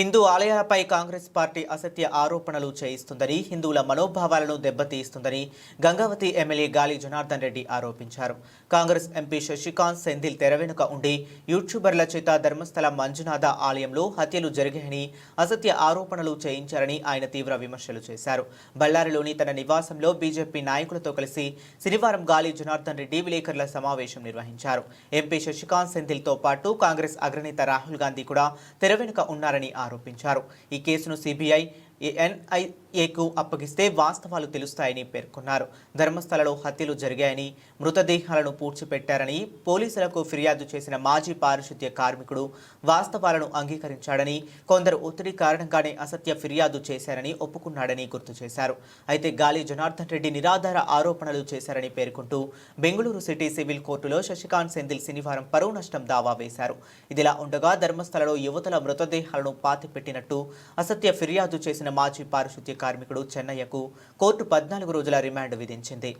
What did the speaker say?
Hindu ఆలయాలపై Congress party అసత్య ఆరోపణలు చేయిస్తుందని, హిందువుల మనోభావాలను దెబ్బతీస్తుందని గంగావతి ఎమ్మెల్యే గాలి జనార్దన్ రెడ్డి ఆరోపించారు. కాంగ్రెస్ ఎంపీ శశికాంత్ సెంథిల్ తెర వెనుక ఉండి యూట్యూబర్ల చేత ధర్మస్థల మంజునాథ ఆలయంలో హత్యలు జరిగాయని అసత్య ఆరోపణలు చేయించారని ఆయన తీవ్ర విమర్శలు చేశారు. బళ్ళారిలోని తన నివాసంలో బీజేపీ నాయకులతో కలిసి శనివారం గాలి జనార్దన్ రెడ్డి విలేకరుల సమావేశం నిర్వహించారు. ఎంపీ శశికాంత్ సెంథిల్తో పాటు కాంగ్రెస్ అగ్రనేత రాహుల్ గాంధీ కూడా తెర వెనుక ఉన్నారని ఆరోపించారు. ఈ కేసును సిబిఐ ఎన్ఐఏకు అప్పగిస్తే వాస్తవాలు తెలుస్తాయని పేర్కొన్నారు. ధర్మస్థలలో హత్యలు జరిగాయని, మృతదేహాలను పూడ్చిపెట్టారని పోలీసులకు ఫిర్యాదు చేసిన మాజీ పారిశుద్ధ్య కార్మికుడు వాస్తవాలను అంగీకరించాడని, కొందరు ఒత్తిడి కారణంగానే అసత్య ఫిర్యాదు చేశారని ఒప్పుకున్నాడని గుర్తు చేశారు. అయితే గాలి జనార్దన్ రెడ్డి నిరాధార ఆరోపణలు చేశారని పేర్కొంటూ బెంగళూరు సిటీ సివిల్ కోర్టులో శశికాంత్ సెంథిల్ శనివారం పరువు నష్టం దావా వేశారు. ఇదిలా ఉండగా ధర్మస్థలలో యువతుల మృతదేహాలను పాతిపెట్టినట్టు అసత్య ఫిర్యాదు చేసిన మాజీ పారిశుద్ధ్య కార్మికుడు చెన్నయ్యకు కోర్టు 14 రోజుల రిమాండ్ విధించింది.